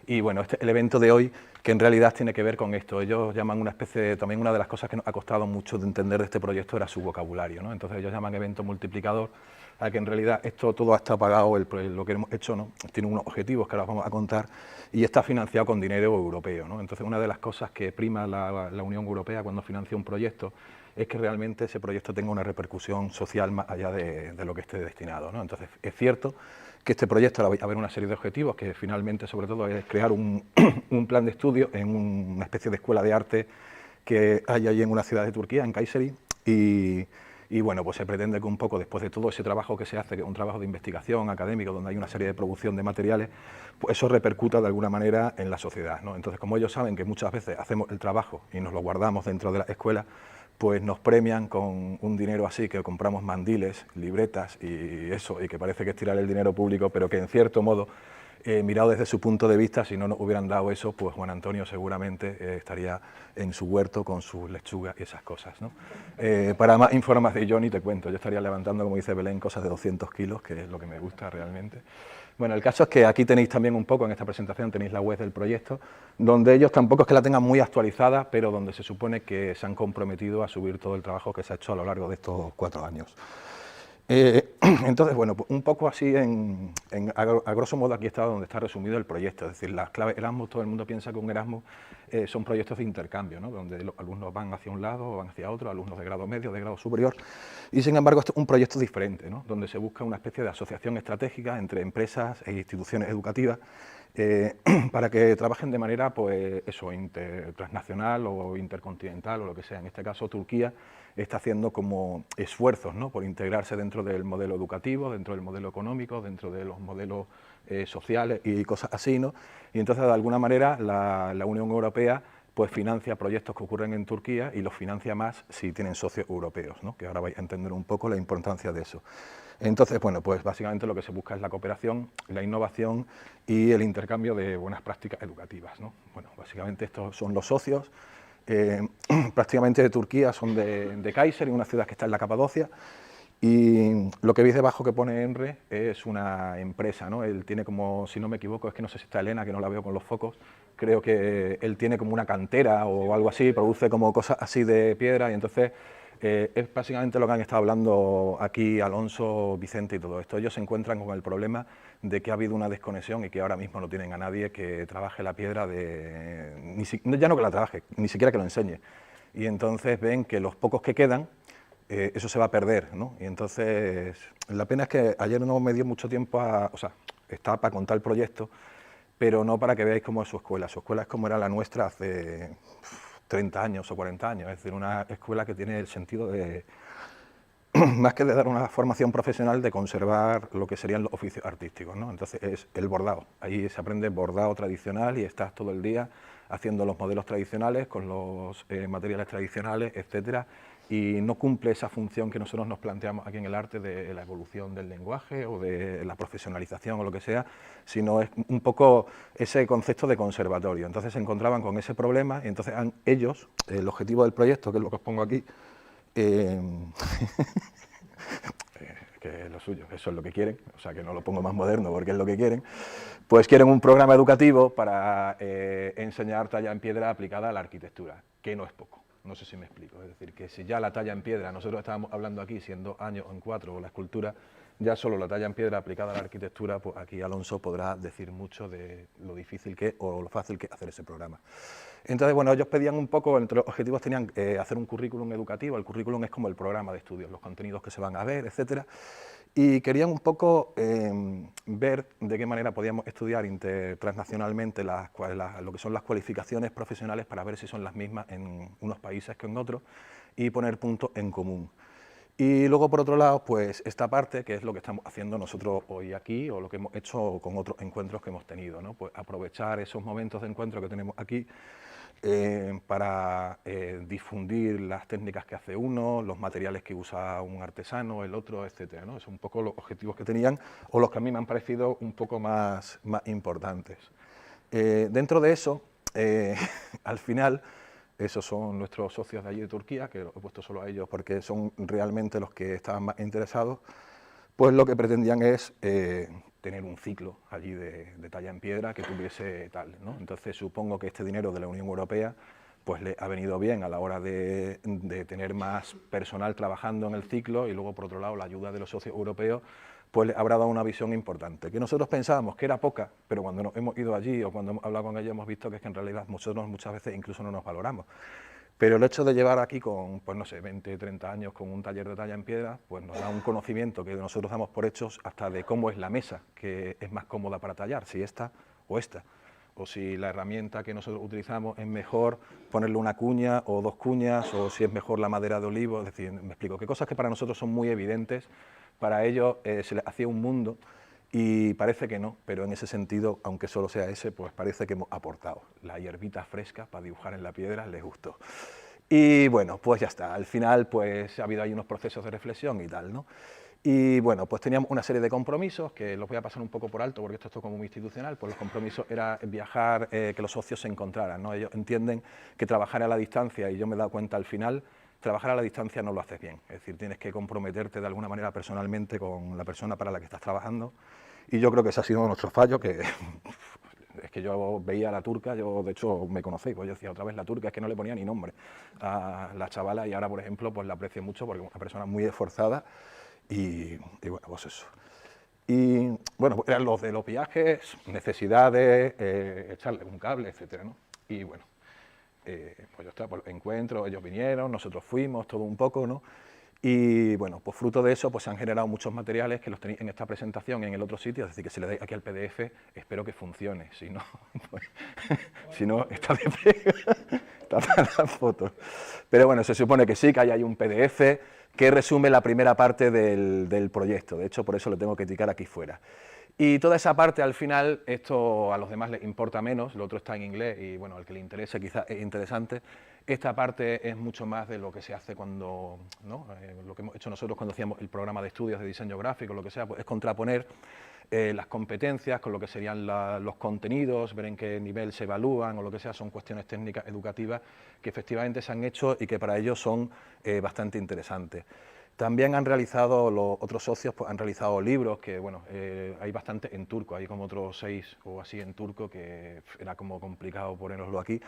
Y bueno, el evento de hoy, que en realidad tiene que ver con esto, ellos llaman una especie de, también una de las cosas que nos ha costado mucho de entender de este proyecto era su vocabulario, ¿no? Entonces ellos llaman evento multiplicador, a que en realidad esto todo está pagado, lo que hemos hecho, ¿no? Tiene unos objetivos que ahora vamos a contar y está financiado con dinero europeo, ¿no? Entonces una de las cosas que prima la Unión Europea cuando financia un proyecto es que realmente ese proyecto tenga una repercusión social más allá de lo que esté destinado, ¿no? Entonces es cierto que este proyecto va a haber una serie de objetivos que finalmente sobre todo es crear un plan de estudio en una especie de escuela de arte que hay allí en una ciudad de Turquía, en Kayseri, y bueno, pues se pretende que un poco después de todo ese trabajo que se hace, que es un trabajo de investigación académico, donde hay una serie de producción de materiales, pues eso repercuta de alguna manera en la sociedad, ¿no? Entonces, como ellos saben que muchas veces hacemos el trabajo y nos lo guardamos dentro de la escuela, pues nos premian con un dinero así, que compramos mandiles, libretas y eso, y que parece que es tirar el dinero público, pero que en cierto modo, mirado desde su punto de vista, si no nos hubieran dado eso, pues Juan Antonio seguramente estaría en su huerto con sus lechugas y esas cosas, ¿no? Para más información, yo ni te cuento, yo estaría levantando, como dice Belén, cosas de 200 kilos, que es lo que me gusta realmente. Bueno, el caso es que aquí tenéis también un poco, en esta presentación tenéis la web del proyecto, donde ellos tampoco es que la tengan muy actualizada, pero donde se supone que se han comprometido a subir todo el trabajo que se ha hecho a lo largo de estos 4 años. Entonces, bueno, pues un poco así, a grosso modo aquí está donde está resumido el proyecto, es decir, las claves Erasmus, todo el mundo piensa que un Erasmus son proyectos de intercambio, ¿no? Donde los alumnos van hacia un lado o van hacia otro, alumnos de grado medio, de grado superior, y sin embargo esto es un proyecto diferente, ¿no? Donde se busca una especie de asociación estratégica entre empresas e instituciones educativas para que trabajen de manera, pues eso, transnacional o intercontinental o lo que sea. En este caso Turquía está haciendo como esfuerzos, ¿no?, por integrarse dentro del modelo educativo, dentro del modelo económico, dentro de los modelos sociales y cosas así, ¿no? Y entonces, de alguna manera, la Unión Europea pues financia proyectos que ocurren en Turquía y los financia más si tienen socios europeos, ¿no?, que ahora vais a entender un poco la importancia de eso. Entonces, bueno, pues básicamente lo que se busca es la cooperación, la innovación y el intercambio de buenas prácticas educativas, ¿no? Bueno, básicamente estos son los socios. Prácticamente de Turquía son de Kayseri, una ciudad que está en la Capadocia, y lo que veis debajo que pone Enre es una empresa, ¿no? Él tiene como, si no me equivoco, es que no sé si está Elena, que no la veo con los focos, creo que él tiene como una cantera o algo así, produce como cosas así de piedra, y entonces es básicamente lo que han estado hablando aquí Alonso, Vicente y todo esto. Ellos se encuentran con el problema de que ha habido una desconexión y que ahora mismo no tienen a nadie que trabaje la piedra, ya no que la trabaje, ni siquiera que lo enseñe. Y entonces ven que los pocos que quedan, eso se va a perder, ¿no? Y entonces, la pena es que ayer no me dio mucho tiempo o sea, estaba para contar el proyecto, pero no para que veáis cómo es su escuela. Su escuela es como era la nuestra hace 30 años o 40 años, es decir, una escuela que tiene el sentido de, más que de dar una formación profesional, de conservar lo que serían los oficios artísticos, ¿no? Entonces es el bordado, ahí se aprende bordado tradicional y estás todo el día haciendo los modelos tradicionales con los materiales tradicionales, etcétera, y no cumple esa función que nosotros nos planteamos aquí en el arte de la evolución del lenguaje o de la profesionalización o lo que sea, sino es un poco ese concepto de conservatorio. Entonces se encontraban con ese problema y entonces ellos, el objetivo del proyecto, que es lo que os pongo aquí, que es lo suyo, eso es lo que quieren, o sea que no lo pongo más moderno porque es lo que quieren, pues quieren un programa educativo para enseñar talla en piedra aplicada a la arquitectura, que no es poco, no sé si me explico, es decir, que si ya la talla en piedra, nosotros estábamos hablando aquí, si en 2 años o en 4, o la escultura, ya solo la talla en piedra aplicada a la arquitectura, pues aquí Alonso podrá decir mucho de lo difícil que es o lo fácil que es hacer ese programa. Entonces, bueno, ellos pedían un poco, entre los objetivos tenían hacer un currículum educativo. El currículum es como el programa de estudios, los contenidos que se van a ver, etcétera, y querían un poco ver de qué manera podíamos estudiar transnacionalmente lo que son las cualificaciones profesionales para ver si son las mismas en unos países que en otros y poner puntos en común. Y luego, por otro lado, pues esta parte, que es lo que estamos haciendo nosotros hoy aquí, o lo que hemos hecho con otros encuentros que hemos tenido, ¿no? Pues aprovechar esos momentos de encuentro que tenemos aquí para difundir las técnicas que hace uno, los materiales que usa un artesano, el otro, etcétera, ¿no? Son un poco los objetivos que tenían, o los que a mí me han parecido un poco más importantes. Dentro de eso, al final, esos son nuestros socios de allí de Turquía, que los he puesto solo a ellos porque son realmente los que estaban más interesados, pues lo que pretendían es tener un ciclo allí de talla en piedra que tuviese tal, ¿no? Entonces supongo que este dinero de la Unión Europea pues le ha venido bien a la hora de tener más personal trabajando en el ciclo, y luego por otro lado la ayuda de los socios europeos pues le habrá dado una visión importante, que nosotros pensábamos que era poca, pero cuando nos hemos ido allí o cuando hemos hablado con ellos hemos visto que es que en realidad nosotros muchas veces incluso no nos valoramos. Pero el hecho de llevar aquí con, pues no sé, 20, 30 años con un taller de talla en piedra, pues nos da un conocimiento que nosotros damos por hechos hasta de cómo es la mesa, que es más cómoda para tallar, si esta o esta, o si la herramienta que nosotros utilizamos es mejor ponerle una cuña o dos cuñas, o si es mejor la madera de olivo. Es decir, me explico, que cosas que para nosotros son muy evidentes, para ellos se les hacía un mundo, y parece que no, pero en ese sentido, aunque solo sea ese, pues parece que hemos aportado. La hierbita fresca para dibujar en la piedra les gustó. Y bueno, pues ya está, al final pues ha habido ahí unos procesos de reflexión y tal, ¿no? Y bueno, pues teníamos una serie de compromisos que los voy a pasar un poco por alto porque esto es todo como muy institucional. Pues los compromisos era viajar, que los socios se encontraran, ¿no? Ellos entienden que trabajar a la distancia, y yo me he dado cuenta al final, trabajar a la distancia no lo haces bien. Es decir, tienes que comprometerte de alguna manera personalmente con la persona para la que estás trabajando, y yo creo que ese ha sido nuestro fallo, que es que yo veía a la turca, yo de hecho me conocéis, pues yo decía otra vez la turca, es que no le ponía ni nombre a la chavala, y ahora por ejemplo pues la aprecio mucho porque es una persona muy esforzada. Y bueno, pues eso. Y bueno, pues eran los de los viajes, necesidades, echarle un cable, etcétera, ¿no? Y bueno, pues ya está, pues encuentro, ellos vinieron, nosotros fuimos, todo un poco, ¿no? Y bueno, pues fruto de eso pues se han generado muchos materiales que los tenéis en esta presentación y en el otro sitio, es decir, que si le dais aquí al PDF, espero que funcione, si no, pues, si no, está de pega, está para las fotos. Pero bueno, se supone que sí, que hay un PDF que resume la primera parte del proyecto, de hecho por eso lo tengo que ticar aquí fuera. Y toda esa parte al final, esto a los demás les importa menos, lo otro está en inglés y bueno, al que le interese quizás es interesante. Esta parte es mucho más de lo que se hace cuando, ¿no? Lo que hemos hecho nosotros cuando hacíamos el programa de estudios de diseño gráfico, lo que sea, pues es contraponer las competencias con lo que serían los contenidos, ver en qué nivel se evalúan o lo que sea, son cuestiones técnicas educativas que efectivamente se han hecho y que para ellos son bastante interesantes. También han realizado, los otros socios pues, han realizado libros que, bueno, hay bastante en turco, hay como otros 6 o así en turco, que era como complicado poneroslo aquí,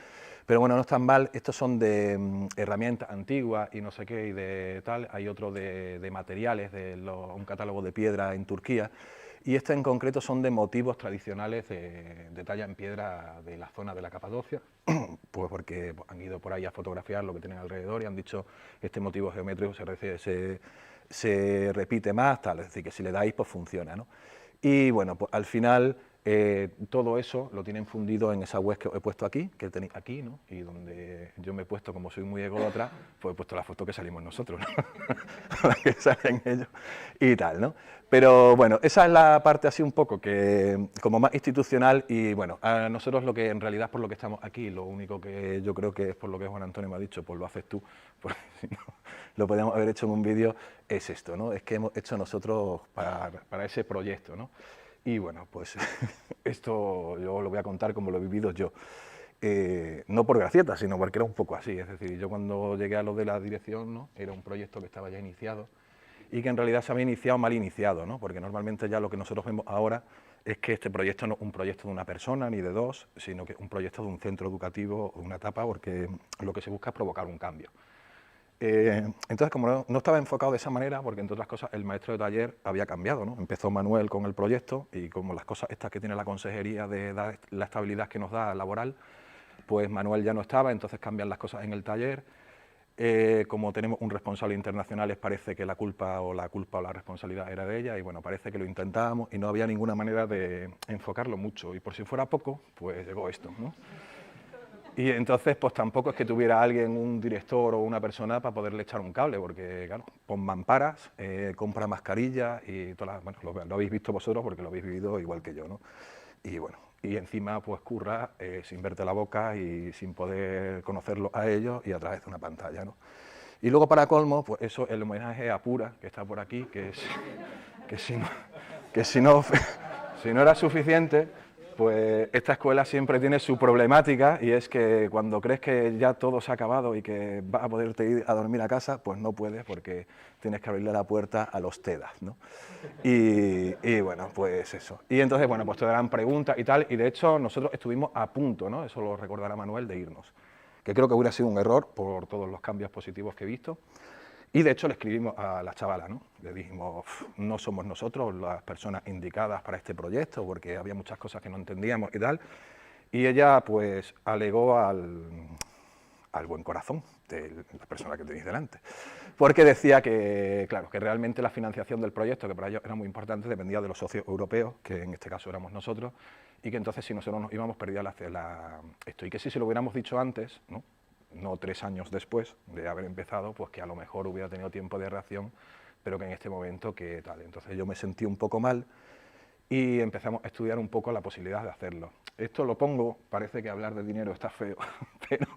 pero bueno, no están mal. Estos son de herramientas antiguas y no sé qué, y de tal. Hay otro de materiales, un catálogo de piedra en Turquía, y este en concreto son de motivos tradicionales de talla en piedra de la zona de la Capadocia, pues porque han ido por ahí a fotografiar lo que tienen alrededor y han dicho este motivo geométrico se repite más, tal, es decir, que si le dais pues funciona, ¿no? Y bueno, pues al final todo eso lo tienen fundido en esa web que os he puesto aquí, que tenéis aquí, ¿no? Y donde yo me he puesto, como soy muy ególatra, pues he puesto la foto que salimos nosotros, ¿no? La que salen ellos y tal, ¿no? Pero bueno, esa es la parte así un poco que como más institucional, y bueno, a nosotros lo que en realidad por lo que estamos aquí, lo único que yo creo que es por lo que Juan Antonio me ha dicho, pues lo haces tú, pues si no, lo podríamos haber hecho en un vídeo, es esto, ¿no? Es que hemos hecho nosotros para ese proyecto, ¿no? Y bueno, pues esto yo lo voy a contar como lo he vivido yo. No por gracieta, sino porque era un poco así. Es decir, yo cuando llegué a lo de la dirección, ¿no? Era un proyecto que estaba ya iniciado y que en realidad se había iniciado mal iniciado, ¿no? Porque normalmente ya lo que nosotros vemos ahora es que este proyecto no es un proyecto de una persona ni de dos, sino que es un proyecto de un centro educativo o de una etapa, porque lo que se busca es provocar un cambio. Entonces, como no estaba enfocado de esa manera, porque entre otras cosas el maestro de taller había cambiado, ¿no? Empezó Manuel con el proyecto y como las cosas estas que tiene la consejería de dar la estabilidad que nos da laboral, pues Manuel ya no estaba, entonces cambian las cosas en el taller. Como tenemos un responsable internacional, les parece que la culpa o la responsabilidad era de ella, y bueno, parece que lo intentábamos y no había ninguna manera de enfocarlo mucho, y por si fuera poco, pues llegó esto, ¿no? Y entonces, pues tampoco es que tuviera alguien, un director o una persona para poderle echar un cable, porque claro, pon mamparas, compra mascarillas y todas las, bueno, lo habéis visto vosotros porque lo habéis vivido igual que yo, ¿no? Y bueno, y encima pues curra sin verte la boca y sin poder conocerlos a ellos y a través de una pantalla, ¿no? Y luego para colmo, pues eso, el homenaje a Pura, que está por aquí, que si no era suficiente, Pues esta escuela siempre tiene su problemática y es que cuando crees que ya todo se ha acabado y que vas a poderte ir a dormir a casa, pues no puedes porque tienes que abrirle la puerta a los TEDAS, ¿no? Y bueno, pues eso. Y entonces, bueno, pues te darán preguntas y tal, y de hecho nosotros estuvimos a punto, ¿no? Eso lo recordará Manuel, de irnos, que creo que hubiera sido un error por todos los cambios positivos que he visto. Y de hecho le escribimos a la chavala, ¿no? Le dijimos, no somos nosotros las personas indicadas para este proyecto, porque había muchas cosas que no entendíamos y tal. Y ella, pues, alegó al buen corazón de la persona que tenéis delante. Porque decía que, claro, que realmente la financiación del proyecto, que para ellos era muy importante, dependía de los socios europeos, que en este caso éramos nosotros, y que entonces si nosotros nos íbamos perdía esto. Y que si se lo hubiéramos dicho antes, no 3 años después de haber empezado, pues que a lo mejor hubiera tenido tiempo de reacción, pero que en este momento que tal. Entonces yo me sentí un poco mal y empezamos a estudiar un poco la posibilidad de hacerlo. Esto lo pongo, parece que hablar de dinero está feo, pero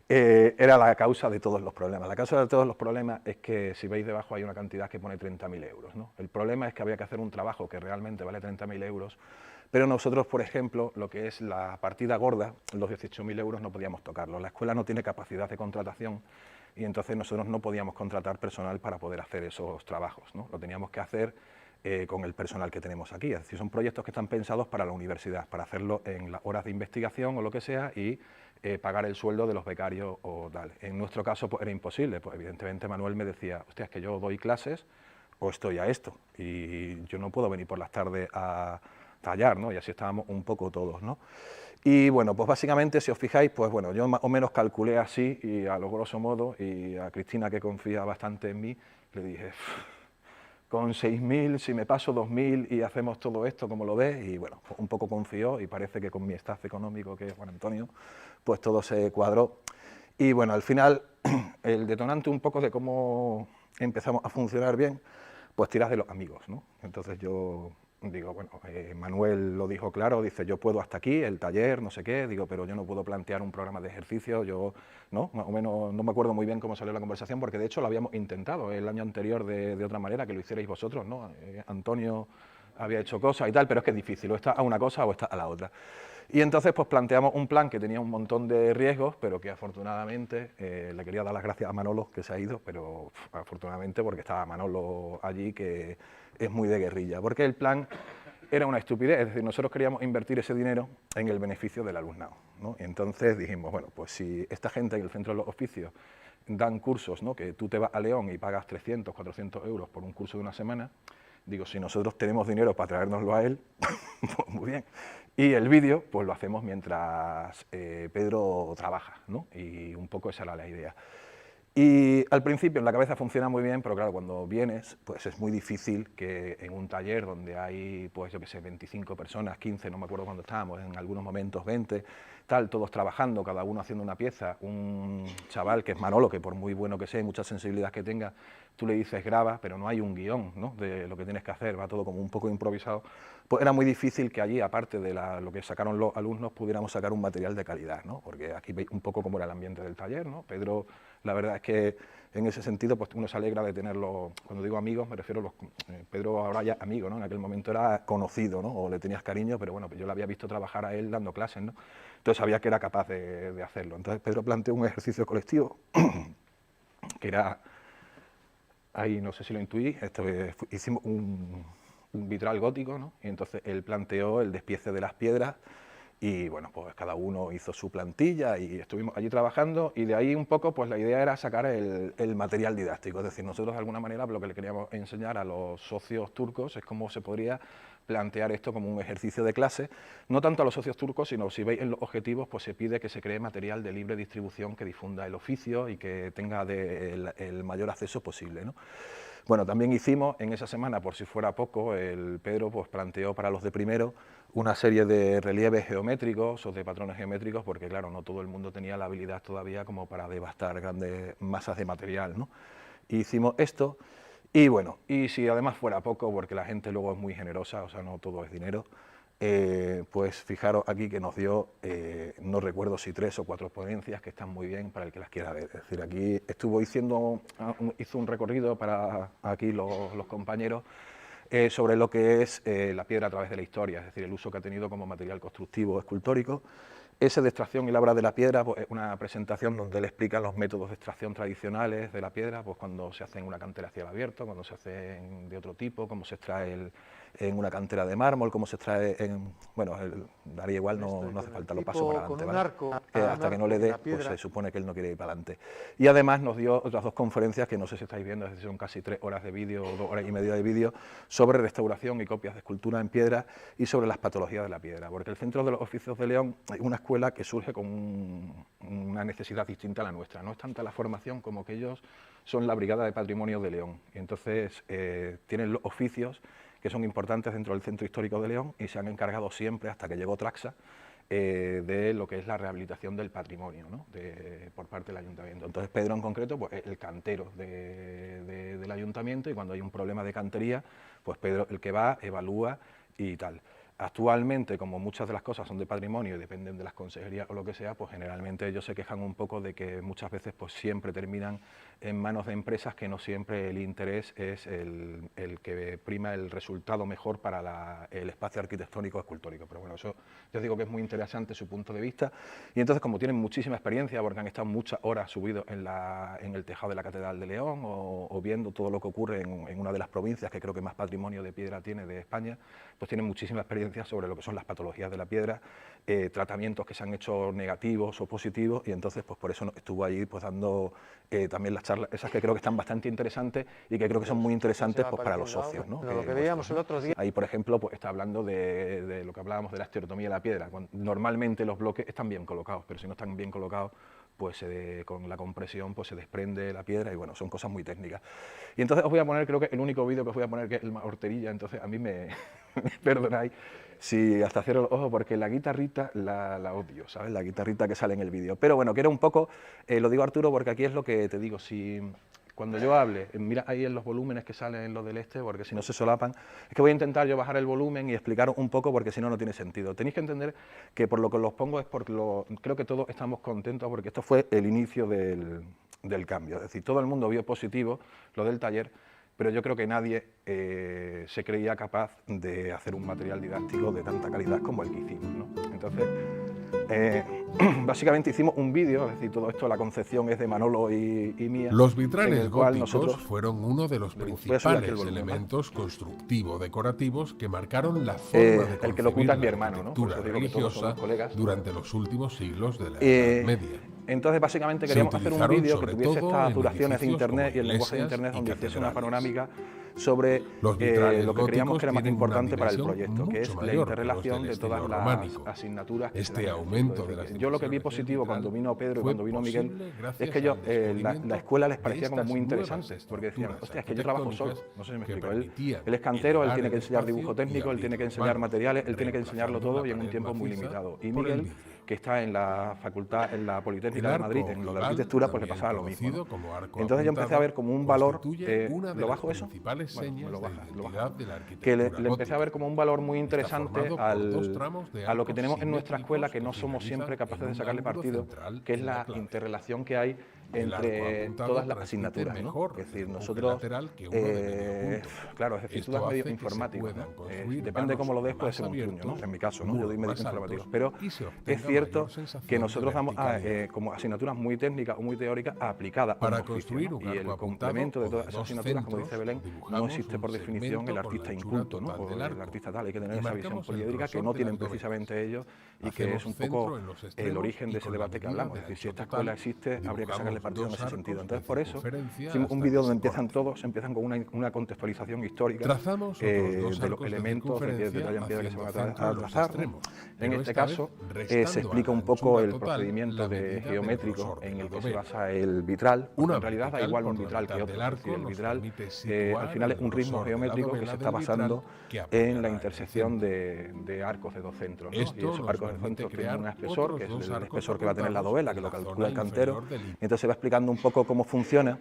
era la causa de todos los problemas. La causa de todos los problemas es que, si veis debajo, hay una cantidad que pone 30.000 euros, ¿no? El problema es que había que hacer un trabajo que realmente vale 30.000 euros, pero nosotros, por ejemplo, lo que es la partida gorda, los 18.000 euros, no podíamos tocarlo. La escuela no tiene capacidad de contratación y entonces nosotros no podíamos contratar personal para poder hacer esos trabajos, ¿no? Lo teníamos que hacer con el personal que tenemos aquí. Es decir, son proyectos que están pensados para la universidad, para hacerlo en las horas de investigación o lo que sea y pagar el sueldo de los becarios o tal. En nuestro caso pues, era imposible, pues evidentemente Manuel me decía, hostia, es que yo doy clases o estoy a esto y yo no puedo venir por las tardes a tallar, ¿no? Y así estábamos un poco todos, ¿no? Y bueno, pues básicamente, si os fijáis, pues bueno, yo más o menos calculé así y a lo grosso modo, y a Cristina, que confía bastante en mí, le dije, con 6.000, si me paso 2.000 y hacemos todo esto como lo ves, y bueno, pues un poco confió y parece que con mi staff económico, que es Juan Antonio, pues todo se cuadró. Y bueno, al final, el detonante un poco de cómo empezamos a funcionar bien, pues tiras de los amigos, ¿no? Entonces yo digo, bueno, Manuel lo dijo claro, dice, yo puedo hasta aquí, el taller, no sé qué, digo, pero yo no puedo plantear un programa de ejercicio, yo, ¿no? Más o menos, no me acuerdo muy bien cómo salió la conversación, porque de hecho lo habíamos intentado el año anterior de otra manera, que lo hicierais vosotros, ¿no? Antonio había hecho cosas y tal, pero es que es difícil, o está a una cosa o está a la otra. Y entonces pues planteamos un plan que tenía un montón de riesgos, pero que afortunadamente, le quería dar las gracias a Manolo, que se ha ido, pero afortunadamente porque estaba Manolo allí, que es muy de guerrilla, porque el plan era una estupidez, es decir, nosotros queríamos invertir ese dinero en el beneficio del alumnado, ¿no? Y entonces dijimos, bueno, pues si esta gente en el Centro de los Oficios dan cursos, ¿no? Que tú te vas a León y pagas 300, 400 euros por un curso de una semana, digo, si nosotros tenemos dinero para traérnoslo a él, pues muy bien. Y el vídeo, pues lo hacemos mientras Pedro trabaja, ¿no? Y un poco esa era la idea. Y al principio en la cabeza funciona muy bien, pero claro, cuando vienes, pues es muy difícil que en un taller donde hay, pues yo qué sé, 25 personas, 15, no me acuerdo cuándo estábamos, en algunos momentos 20, tal, todos trabajando, cada uno haciendo una pieza, un chaval que es Manolo, que por muy bueno que sea y mucha sensibilidad que tenga, tú le dices graba, pero no hay un guión, ¿no? De lo que tienes que hacer, va todo como un poco improvisado, pues era muy difícil que allí, aparte de lo que sacaron los alumnos, pudiéramos sacar un material de calidad, ¿no? Porque aquí veis un poco cómo era el ambiente del taller, ¿no? Pedro, la verdad es que en ese sentido pues uno se alegra de tenerlo, cuando digo amigos me refiero a los, Pedro ahora ya amigo, ¿no? En aquel momento era conocido, ¿no? O le tenías cariño, pero bueno, pues yo le había visto trabajar a él dando clases, ¿no? Entonces sabía que era capaz de hacerlo. Entonces Pedro planteó un ejercicio colectivo que era, ahí no sé si lo intuí, hicimos un vitral gótico, ¿no? Y entonces él planteó el despiece de las piedras y bueno, pues cada uno hizo su plantilla y estuvimos allí trabajando y de ahí un poco pues la idea era sacar el material didáctico, es decir, nosotros de alguna manera lo que le queríamos enseñar a los socios turcos es cómo se podría plantear esto como un ejercicio de clase, no tanto a los socios turcos, sino si veis en los objetivos, pues se pide que se cree material de libre distribución que difunda el oficio y que tenga el mayor acceso posible, ¿no? Bueno, también hicimos en esa semana, por si fuera poco, el Pedro pues, planteó para los de primero una serie de relieves geométricos o de patrones geométricos, porque claro, no todo el mundo tenía la habilidad todavía como para devastar grandes masas de material, ¿no? Hicimos esto y bueno, y si además fuera poco, porque la gente luego es muy generosa, o sea, no todo es dinero, pues fijaros aquí que nos dio, no recuerdo si 3 o 4 ponencias que están muy bien para el que las quiera ver. Es decir, aquí estuvo hizo un recorrido para aquí los compañeros sobre lo que es la piedra a través de la historia, es decir, el uso que ha tenido como material constructivo escultórico. Ese de extracción y labra de la piedra, pues, es una presentación donde le explican los métodos de extracción tradicionales de la piedra, pues cuando se hace en una cantera a cielo abierto, cuando se hace de otro tipo, cómo se extrae en una cantera de mármol, cómo se extrae en... Bueno, daría igual, no hace falta, lo paso para adelante, ¿vale? Hasta que no le dé, pues se supone que él no quiere ir para adelante. Y además nos dio otras 2 conferencias, que no sé si estáis viendo, es decir, son casi 3 horas de vídeo, 2 horas y media de vídeo, sobre restauración y copias de escultura en piedra y sobre las patologías de la piedra, porque el Centro de los Oficios de León es una escuela que surge con una necesidad distinta a la nuestra. No es tanta la formación como que ellos son la Brigada de Patrimonio de León. Y entonces tienen los oficios que son importantes dentro del Centro Histórico de León y se han encargado siempre, hasta que llegó Traxa, de lo que es la rehabilitación del patrimonio, ¿no? Por parte del Ayuntamiento. Entonces Pedro en concreto pues, es el cantero del Ayuntamiento, y cuando hay un problema de cantería, pues Pedro el que va, evalúa y tal. Actualmente, como muchas de las cosas son de patrimonio y dependen de las consejerías o lo que sea, pues generalmente ellos se quejan un poco de que muchas veces pues siempre terminan en manos de empresas que no siempre el interés es el que prima el resultado mejor para el espacio arquitectónico escultórico. Pero bueno, eso yo digo que es muy interesante su punto de vista, y entonces como tienen muchísima experiencia porque han estado muchas horas subidos en el tejado de la Catedral de León o viendo todo lo que ocurre en una de las provincias que creo que más patrimonio de piedra tiene de España, pues tienen muchísima experiencia sobre lo que son las patologías de la piedra, tratamientos que se han hecho negativos o positivos, y entonces pues por eso estuvo allí pues dando también las charlas, esas que creo que están bastante interesantes y que creo que son muy interesantes pues para los socios, ¿no? Lo que veíamos el otro día. Ahí, por ejemplo, pues está hablando de lo que hablábamos de la estereotomía de la piedra. Normalmente los bloques están bien colocados, pero si no están bien colocados, pues con la compresión pues se desprende la piedra, y bueno, son cosas muy técnicas. Y entonces os voy a poner, creo que el único vídeo que os voy a poner, que es el horterilla, entonces a mí me perdonáis si hasta cierro los ojos, porque la guitarrita la odio, ¿sabes? La guitarrita que sale en el vídeo. Pero bueno, que era un poco, lo digo Arturo porque aquí es lo que te digo, si... Cuando yo hable, mira ahí en los volúmenes que salen en los del este, porque si no se solapan, es que voy a intentar yo bajar el volumen y explicar un poco, porque si no, no tiene sentido. Tenéis que entender que por lo que los pongo es porque creo que todos estamos contentos, porque esto fue el inicio del cambio. Es decir, todo el mundo vio positivo lo del taller, pero yo creo que nadie se creía capaz de hacer un material didáctico de tanta calidad como el que hicimos, ¿no? Entonces, básicamente hicimos un vídeo, es decir, todo esto, la concepción es de Manolo y mía. Los vitrales góticos fueron uno de los principales elementos constructivo-decorativos que marcaron la forma de concebir la arquitectura religiosa durante los últimos siglos de la Edad Media. Entonces, básicamente queríamos hacer un vídeo que tuviese estas duraciones de internet y el lenguaje de internet, donde hiciese una panorámica sobre lo que creíamos que era más importante para el proyecto, que es la interrelación de todas las asignaturas. Yo lo que vi positivo cuando vino Pedro y cuando vino Miguel es que la escuela les parecía como muy interesante, porque decían, hostia, es que yo trabajo solo, no sé si me explico, él es cantero, él tiene que enseñar dibujo técnico, él tiene que enseñar materiales, él tiene que enseñarlo todo y en un tiempo muy limitado. Y Miguel, que está en la facultad, en la Politécnica de Madrid, en lo de arquitectura, pues le pasaba lo mismo, ¿no? Entonces yo empecé a ver como un valor, ¿lo bajo eso? Bueno, lo baja. Que le empecé a ver como un valor muy interesante a lo que tenemos en nuestra escuela, que no somos siempre capaces de sacarle partido, que es la interrelación que hay entre todas las asignaturas, ¿no? Es decir, nosotros, claro, es decir, tú das medios informáticos, ¿no? Depende de cómo lo des, puede ser un truño, ¿no? En mi caso, ¿no? Yo doy medios informáticos, pero es cierto que nosotros damos como asignaturas muy técnicas o muy teóricas aplicadas a un oficio, ¿no? Y el complemento de todas esas asignaturas, como dice Belén, no existe por definición el artista inculto, ¿no? O el artista tal, hay que tener esa visión poliédrica que no tienen precisamente ellos, y que es un poco el origen de ese debate que hablamos. Es decir, si esta escuela existe, habría que sacarle partido en ese sentido. Entonces, por eso, hicimos un vídeo donde empiezan con una contextualización histórica de los elementos de talla en piedra que se van a trazar. En este caso, se explica un poco el procedimiento geométrico en el que se basa el vitral. En realidad da igual un vitral que otro. Es decir, el vitral al final es un ritmo geométrico que se está basando en la intersección de arcos de dos centros, ¿no? Y esos arcos de centros tienen un espesor, que es el espesor que va a tener la dovela, que lo calcula el cantero. Entonces se va explicando un poco cómo funciona,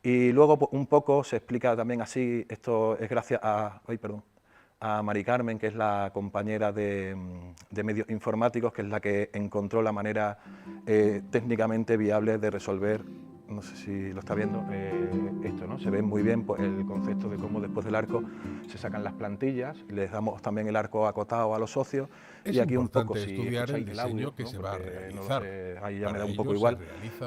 y luego pues, un poco se explica también así. Esto es gracias a Mari Carmen, que es la compañera de medios informáticos, que es la que encontró la manera técnicamente viable de resolver no sé si lo está viendo, esto, ¿no? Se ve muy bien pues, el concepto de cómo después del arco se sacan las plantillas, les damos también el arco acotado a los socios. Es y aquí un importante poco, si estudiar el diseño audio, que ¿no? se va a Porque realizar. No lo sé, ahí ya Para me da un ello poco igual.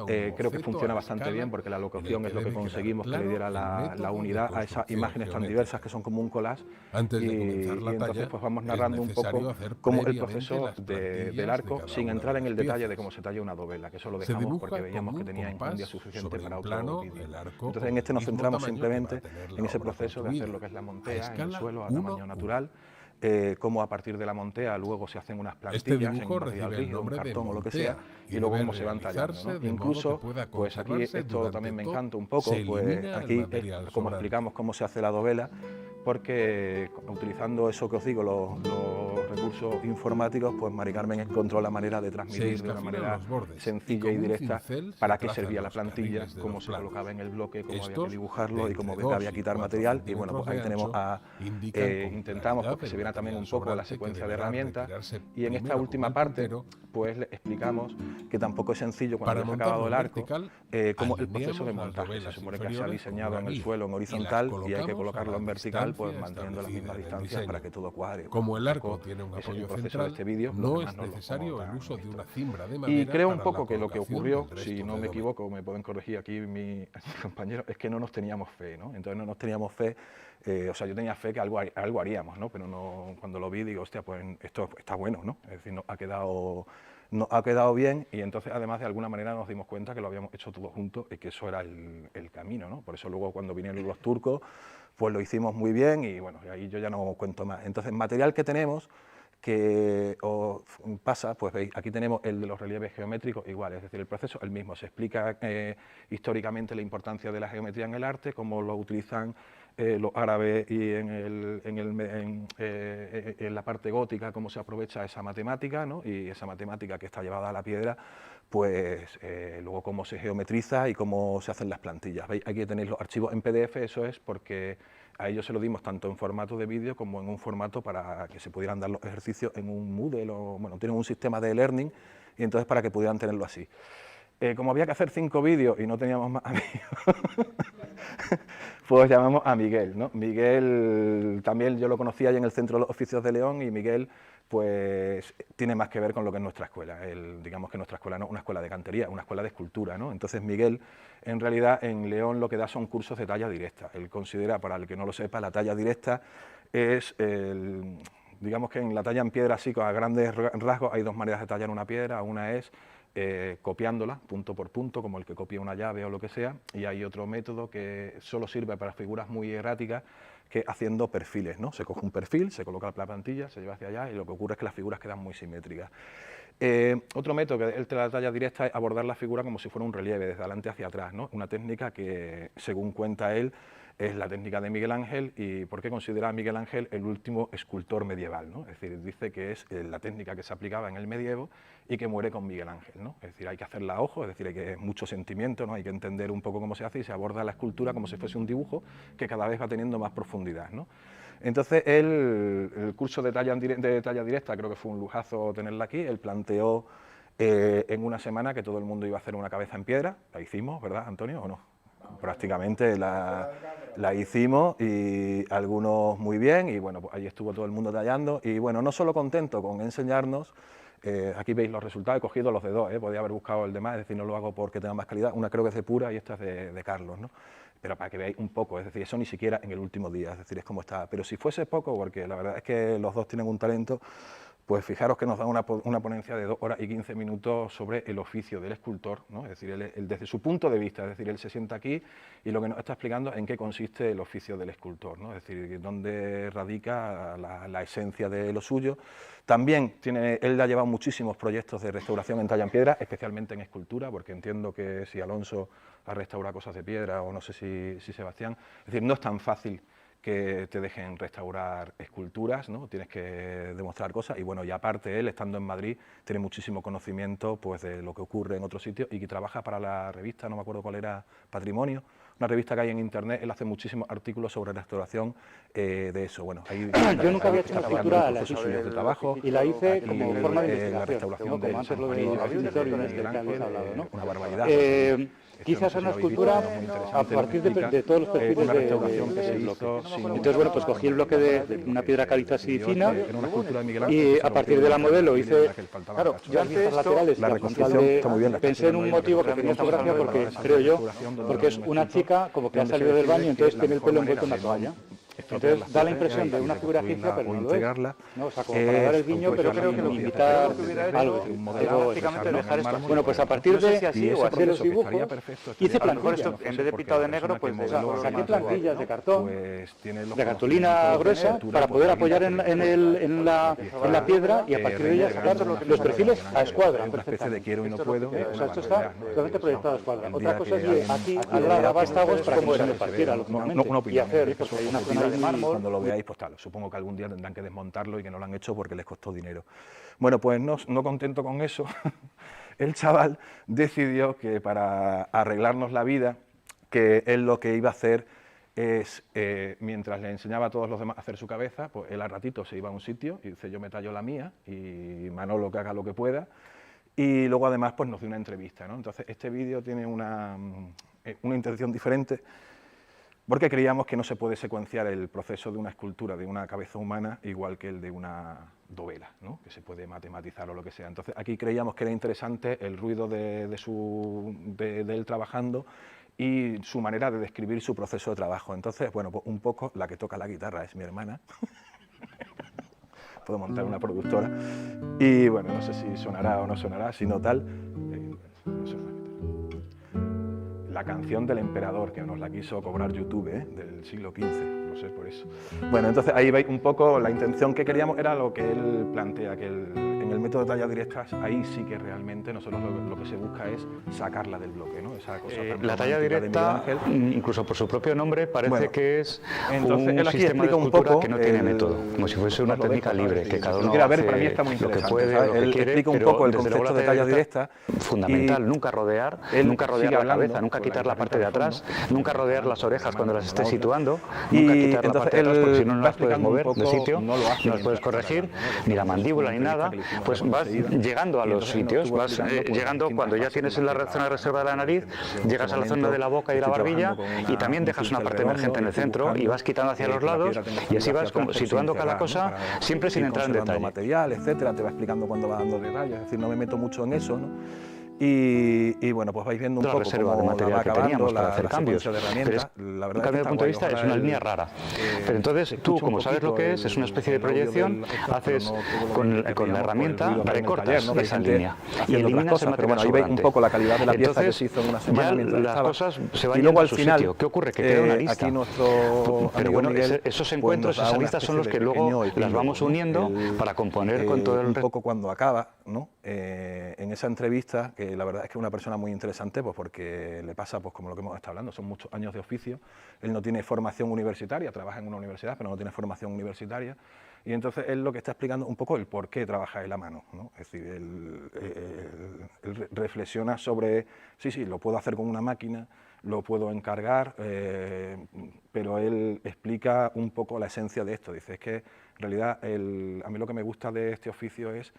Creo que funciona bastante bien porque la locución es lo que conseguimos que le diera la unidad a esas imágenes tan diversas que son como un collage. Antes de comenzar la entonces talla, pues vamos narrando un poco cómo el proceso del arco, sin entrar en el detalle de cómo se talla una dovela, que eso lo dejamos porque veíamos que tenía enjundia suficiente para otro vídeo. Entonces en este nos centramos simplemente en ese proceso de hacer lo que es la montea en el suelo a tamaño natural. Cómo a partir de la montea luego se hacen unas plantillas en un material rígido, un cartón o lo que sea, y luego cómo se van tallando, ¿no? Incluso, pues aquí esto también me encanta un poco, pues aquí es como explicamos cómo se hace la dovela, porque utilizando eso que os digo, los recursos informáticos, pues Mari Carmen encontró la manera de transmitir de una manera sencilla y directa para qué servía la plantilla, cómo se colocaba en el bloque, cómo había que dibujarlo y cómo había que quitar material. Y bueno, pues ahí tenemos intentamos porque se viera también un poco la secuencia de herramientas, y en esta última parte pues le explicamos que tampoco es sencillo cuando ya se ha acabado el arco, como el proceso de montaje. Se supone que se ha diseñado en el suelo en horizontal y hay que colocarlo en vertical, pues manteniendo las mismas distancias para que todo cuadre. Como el arco tiene un apoyo central, este vídeo, no es necesario el uso de una cimbra de madera. Y creo un poco que lo que ocurrió, si no me equivoco, me pueden corregir aquí mis compañeros, es que no nos teníamos fe, ¿no? Entonces no nos teníamos fe, o sea, yo tenía fe que algo haríamos, ¿no? Pero no, cuando lo vi digo, hostia, pues esto está bueno, ¿no? Es decir, nos ha quedado bien, y entonces además de alguna manera nos dimos cuenta que lo habíamos hecho todos juntos y que eso era el camino, ¿no? Por eso luego cuando vinieron los turcos, pues lo hicimos muy bien y bueno, ahí yo ya no cuento más. Entonces, material que tenemos que os pasa, pues veis, aquí tenemos el de los relieves geométricos igual, es decir, el proceso el mismo, se explica históricamente la importancia de la geometría en el arte, cómo lo utilizan los árabes y en la parte gótica, cómo se aprovecha esa matemática, ¿no? Y esa matemática que está llevada a la piedra, pues luego cómo se geometriza y cómo se hacen las plantillas. ¿Veis? Aquí tenéis los archivos en PDF, eso es porque a ellos se lo dimos tanto en formato de vídeo como en un formato para que se pudieran dar los ejercicios en un Moodle, o bueno, tienen un sistema de e-learning, y entonces para que pudieran tenerlo así. Como había que hacer 5 vídeos y no teníamos más amigos, pues llamamos a Miguel, ¿no? Miguel también yo lo conocía ahí en el Centro de los Oficios de León, y Miguel pues tiene más que ver con lo que es nuestra escuela. Digamos que nuestra escuela no es una escuela de cantería, una escuela de escultura, ¿no? Entonces Miguel en realidad en León lo que da son cursos de talla directa. Él considera, para el que no lo sepa, la talla directa es digamos que en la talla en piedra, así a grandes rasgos, hay dos maneras de tallar una piedra. Una es copiándola punto por punto, como el que copia una llave o lo que sea, y hay otro método que solo sirve para figuras muy erráticas, que haciendo perfiles, ¿no? Se coge un perfil, se coloca la plantilla, se lleva hacia allá, y lo que ocurre es que las figuras quedan muy simétricas. Otro método que es la talla directa es abordar la figura como si fuera un relieve, desde adelante hacia atrás, ¿no? Una técnica que, según cuenta él, es la técnica de Miguel Ángel. ¿Y por qué considera a Miguel Ángel el último escultor medieval, ¿no? Es decir, dice que es la técnica que se aplicaba en el medievo y que muere con Miguel Ángel, ¿no? Es decir, hay que hacerla a ojo, es decir, hay que mucho sentimiento, ¿no? Hay que entender un poco cómo se hace, y se aborda la escultura como si fuese un dibujo que cada vez va teniendo más profundidad, ¿no? Entonces, el curso de talla directa, creo que fue un lujazo tenerla aquí. Él planteó en una semana que todo el mundo iba a hacer una cabeza en piedra. La hicimos, ¿verdad, Antonio, o no? Prácticamente la hicimos, y algunos muy bien, y bueno, pues ahí estuvo todo el mundo tallando, y bueno, no solo contento con enseñarnos, aquí veis los resultados, he cogido los de dos, podía haber buscado el de más, es decir, no lo hago porque tenga más calidad, una creo que es de Pura y esta es de Carlos, ¿no? Pero para que veáis un poco, es decir, eso ni siquiera en el último día, es decir, es como está. Pero si fuese poco, porque la verdad es que los dos tienen un talento, pues fijaros que nos da una ponencia de 2 horas y 15 minutos sobre el oficio del escultor, ¿no? Es decir, él desde su punto de vista, es decir, él se sienta aquí y lo que nos está explicando en qué consiste el oficio del escultor, ¿no? Es decir, dónde radica la esencia de lo suyo. También él ha llevado muchísimos proyectos de restauración en talla en piedra, especialmente en escultura, porque entiendo que si Alonso ha restaurado cosas de piedra, o no sé si Sebastián, es decir, no es tan fácil que te dejen restaurar esculturas, ¿no? Tienes que demostrar cosas, y bueno, y aparte él, estando en Madrid, tiene muchísimo conocimiento pues de lo que ocurre en otros sitios, y que trabaja para la revista, no me acuerdo cuál era, Patrimonio, una revista que hay en internet, él hace muchísimos artículos sobre restauración de eso. Bueno, ahí yo nunca había hecho una escultura de trabajo, y la hice como forma de investigación, la restauración como antes lo de una barbaridad. Quise hacer una escultura a partir de todos los perfiles de bloque. Entonces, bueno, pues cogí el bloque de una piedra caliza así fina y a partir de la modelo hice, claro, yo antes laterales, pensé en un motivo que tenía su gracia porque, creo yo, porque es una chica como que ha salido del baño y entonces tiene el pelo envuelto en una toalla. Entonces da la impresión de una figura egipcia, pero no lo es. ¿No? O sea, como para dar el guiño, pero creo que imitar algo. Bueno, pues a partir de los dibujos hice plantillas. En vez de pintado de negro, pues saqué plantillas de cartón, de cartulina gruesa, para poder apoyar en la piedra y a partir de ella sacar los perfiles a escuadra. Una especie de quiero y no puedo. O sea, esto está totalmente proyectado a escuadra. Otra cosa es que aquí habrá vástagos para que no se les partiera, lógicamente, y hacer, pues hay una zona de mármol. Cuando lo veáis, pues tal, supongo que algún día tendrán que desmontarlo y que no lo han hecho porque les costó dinero. Bueno, pues no contento con eso, el chaval decidió que para arreglarnos la vida, que él lo que iba a hacer es, mientras le enseñaba a todos los demás a hacer su cabeza, pues él a ratito se iba a un sitio y dice, yo me tallo la mía y Manolo que haga lo que pueda. Y luego además pues nos dio una entrevista, ¿no? Entonces este vídeo tiene una intención diferente, porque creíamos que no se puede secuenciar el proceso de una escultura de una cabeza humana igual que el de una dovela, ¿no? Que se puede matematizar o lo que sea. Entonces aquí creíamos que era interesante el ruido de él trabajando y su manera de describir su proceso de trabajo. Entonces, bueno, pues un poco la que toca la guitarra es mi hermana. Puedo montar una productora. Y bueno, no sé si sonará o no sonará, si no tal. La canción del emperador, que nos la quiso cobrar YouTube, del siglo XV, no sé por eso. Bueno, entonces ahí veis un poco la intención que queríamos, era lo que él plantea, que en el método de tallas directas, ahí sí que realmente nosotros lo que se busca es sacarla del bloque, ¿no? Esa cosa la talla directa, incluso por su propio nombre, parece que es entonces, un sistema de escultura que no tiene método, como si fuese una técnica libre, que cada uno hace para mí está muy lo que interesante, puede, ¿sabes? lo que Él quiere, explica un poco el concepto de talla directa. Fundamental, nunca rodear la cabeza, nunca quitar la parte de atrás, nunca rodear las orejas cuando las estés situando, nunca quitar la parte de atrás porque si no las puedes mover de sitio, no las puedes corregir, ni la mandíbula ni nada, pues vas llegando a los sitios, vas llegando cuando ya tienes en la zona de reserva de la nariz, llegas a la zona de la boca y la barbilla y también dejas una parte emergente en el centro y vas quitando hacia los lados y así vas situando cada cosa siempre sin entrar en detalle. Material, etcétera, te va explicando cuando va dando detalles, es decir, no me meto mucho en eso, ¿no? Y bueno, pues vais viendo un poco reserva de material que teníamos para hacer cambios. De herramientas. La verdad, un cambio de punto de vista es una línea rara. Pero entonces tú, como sabes lo que es una especie de proyección, haces con la herramienta, recortas esa línea y eliminas el material sobrante. Ahí veis un poco la calidad de la pieza que se hizo en una semana. Las cosas se van yendo a su sitio. ¿Qué ocurre? Que queda una lista. Pero bueno, esos encuentros, esas listas son los que luego las vamos uniendo para componer con todo el resto. Un poco cuando acaba, ¿no? En esa entrevista, que la verdad es que es una persona muy interesante, pues porque le pasa, pues como lo que hemos estado hablando, son muchos años de oficio, él no tiene formación universitaria, trabaja en una universidad, pero no tiene formación universitaria, y entonces él lo que está explicando un poco el por qué trabaja él a mano, ¿no? Es decir, él reflexiona sobre, sí, lo puedo hacer con una máquina, lo puedo encargar, pero él explica un poco la esencia de esto, dice, es que en realidad a mí lo que me gusta de este oficio es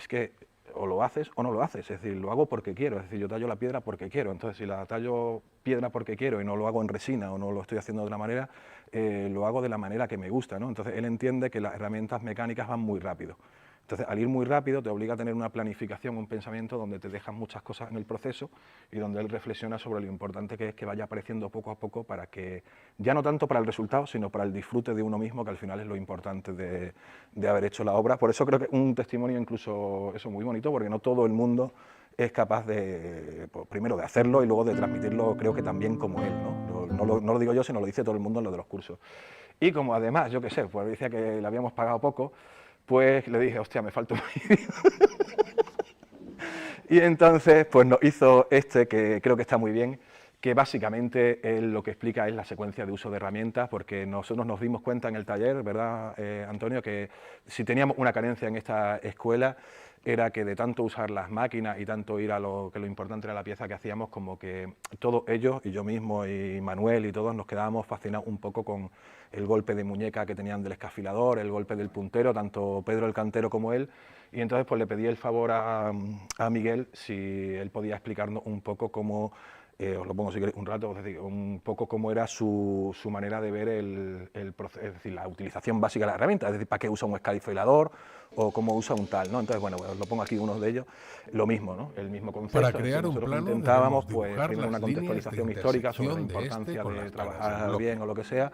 que o lo haces o no lo haces, es decir, lo hago porque quiero, es decir, yo tallo la piedra porque quiero, entonces si la tallo piedra porque quiero y no lo hago en resina o no lo estoy haciendo de otra manera, lo hago de la manera que me gusta, ¿no? Entonces él entiende que las herramientas mecánicas van muy rápido. Entonces, al ir muy rápido, te obliga a tener una planificación, un pensamiento donde te dejas muchas cosas en el proceso y donde él reflexiona sobre lo importante que es que vaya apareciendo poco a poco para que, ya no tanto para el resultado, sino para el disfrute de uno mismo, que al final es lo importante de haber hecho la obra. Por eso creo que un testimonio incluso eso muy bonito, porque no todo el mundo es capaz de, pues, primero de hacerlo y luego de transmitirlo, creo que también como él, ¿no? No lo digo yo, sino lo dice todo el mundo en lo de los cursos. Y como además, yo qué sé, pues decía que le habíamos pagado poco, pues le dije, hostia, me falta un vídeo. Y entonces, pues nos hizo que creo que está muy bien, que básicamente él lo que explica es la secuencia de uso de herramientas, porque nosotros nos dimos cuenta en el taller, ¿verdad, Antonio?, que si teníamos una carencia en esta escuela, era que de tanto usar las máquinas y tanto ir a lo importante era la pieza que hacíamos, como que todos ellos, y yo mismo, y Manuel y todos, nos quedábamos fascinados un poco con el golpe de muñeca que tenían del escafilador, el golpe del puntero, tanto Pedro el cantero como él, y entonces pues le pedí el favor a Miguel si él podía explicarnos un poco cómo, os lo pongo si queréis un rato, es decir, un poco cómo era su manera de ver el proceso, es decir, la utilización básica de la herramienta, es decir, para qué usa un escafilador o cómo usa un tal, ¿no? Entonces, bueno, os lo pongo aquí uno de ellos, lo mismo, ¿no? El mismo concepto. Para crear un plano intentábamos, pues, primero una contextualización histórica sobre la importancia de trabajar bien o lo que sea,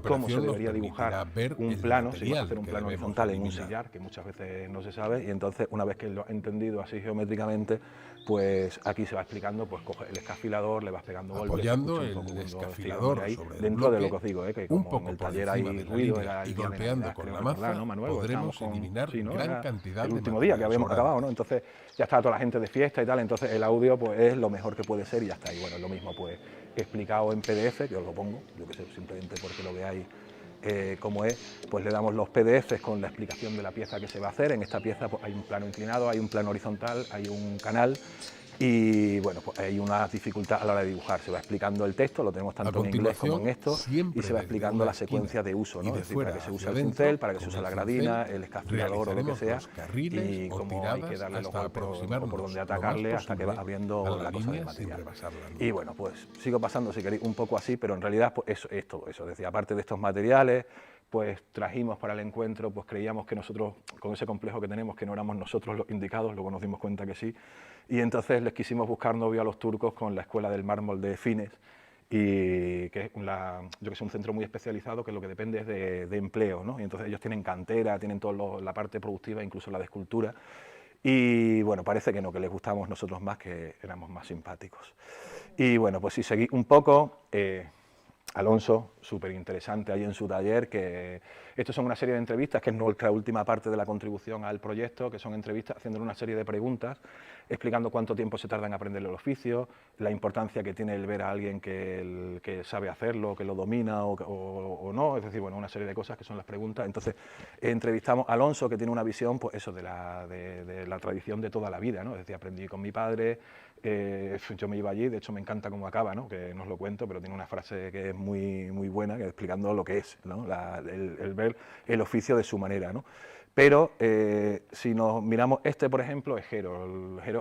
cómo se debería dibujar un plano, si vas a hacer un plano horizontal en un sillar, que muchas veces no se sabe, y entonces, una vez que lo ha entendido así geométricamente, pues aquí se va explicando, pues coge el escafilador, le vas pegando golpes, apoyando el escafilador ahí, sobre el dentro bloque, de lo que os digo, que como en el taller hay ruido, y golpeando con la maza, ¿no, Manuel? podremos eliminar gran cantidad el último día que habíamos acabado, ¿no? Entonces ya estaba toda la gente de fiesta y tal, entonces el audio pues es lo mejor que puede ser y ya está. Y bueno, es lo mismo pues explicado en PDF, que os lo pongo, yo que sé, simplemente porque lo veáis cómo es, pues le damos los PDFs con la explicación de la pieza que se va a hacer. En esta pieza pues, hay un plano inclinado, hay un plano horizontal, hay un canal. Y bueno, pues hay una dificultad a la hora de dibujar, se va explicando el texto, lo tenemos tanto en inglés como en esto, y se va explicando la secuencia de uso, ¿no? Es decir, para que se use el cincel, para que se use la gradina, el escafilador o lo que sea, y cómo hay que darle los golpes o por donde atacarle hasta que va abriendo la cosa del material. Y bueno, pues sigo pasando, si queréis, un poco así, pero en realidad pues eso es todo eso, es decir, aparte de estos materiales, pues trajimos para el encuentro, pues creíamos que nosotros, con ese complejo que tenemos, que no éramos nosotros los indicados, luego nos dimos cuenta que sí, y entonces les quisimos buscar novio a los turcos con la Escuela del Mármol de Fines, y que es un centro muy especializado que lo que depende es de empleo, ¿no? Y entonces ellos tienen cantera, tienen toda la parte productiva, incluso la de escultura, y bueno, parece que no, que les gustamos nosotros más, que éramos más simpáticos. Y bueno, pues si seguí un poco... Alonso, súper interesante ahí en su taller, que estos son una serie de entrevistas, que es nuestra última parte de la contribución al proyecto, que son entrevistas haciendo una serie de preguntas, explicando cuánto tiempo se tarda en aprender el oficio, la importancia que tiene el ver a alguien que sabe hacerlo, que lo domina o no, es decir, bueno, una serie de cosas que son las preguntas. Entonces, entrevistamos a Alonso, que tiene una visión, pues eso, de la tradición de toda la vida, ¿no? Es decir, aprendí con mi padre, yo me iba allí, de hecho me encanta cómo acaba, ¿no? Que no os lo cuento, pero tiene una frase que es muy, muy buena, que explicando lo que es, ¿no? el ver el oficio de su manera, ¿no? Pero si nos miramos, por ejemplo, es Jero,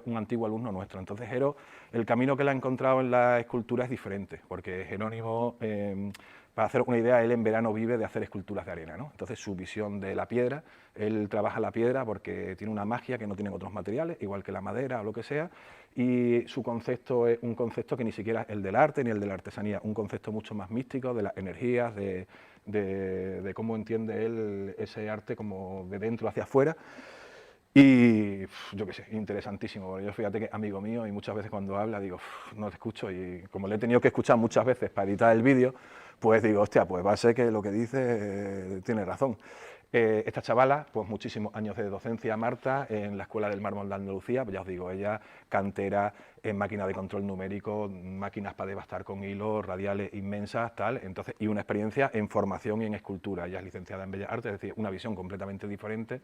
un antiguo alumno nuestro. Entonces Jero, el camino que él ha encontrado en la escultura es diferente, porque Jerónimo, para hacer una idea, él en verano vive de hacer esculturas de arena, ¿no? Entonces su visión de la piedra, él trabaja la piedra porque tiene una magia que no tienen otros materiales, igual que la madera o lo que sea, y su concepto es un concepto que ni siquiera es el del arte ni el de la artesanía, un concepto mucho más místico de las energías, de cómo entiende él ese arte como de dentro hacia afuera. Y yo qué sé, interesantísimo. Yo fíjate que amigo mío, y muchas veces cuando habla digo, no te escucho, y como le he tenido que escuchar muchas veces para editar el vídeo, pues digo, hostia, pues va a ser que lo que dice tiene razón. Esta chavala, pues muchísimos años de docencia, Marta, en la Escuela del Mármol de Andalucía, pues ya os digo, ella cantera en máquina de control numérico, máquinas para devastar con hilos, radiales inmensas, tal, entonces, y una experiencia en formación y en escultura. Ella es licenciada en Bellas Artes, es decir, una visión completamente diferente,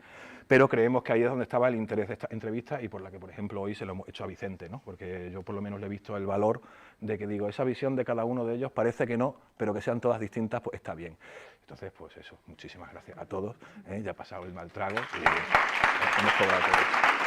pero creemos que ahí es donde estaba el interés de esta entrevista y por la que, por ejemplo, hoy se lo hemos hecho a Vicente, ¿no? Porque yo por lo menos le he visto el valor de que digo, esa visión de cada uno de ellos parece que no, pero que sean todas distintas, pues está bien. Entonces, pues eso, muchísimas gracias a todos, ya ha pasado el mal trago y hemos cobrado todo.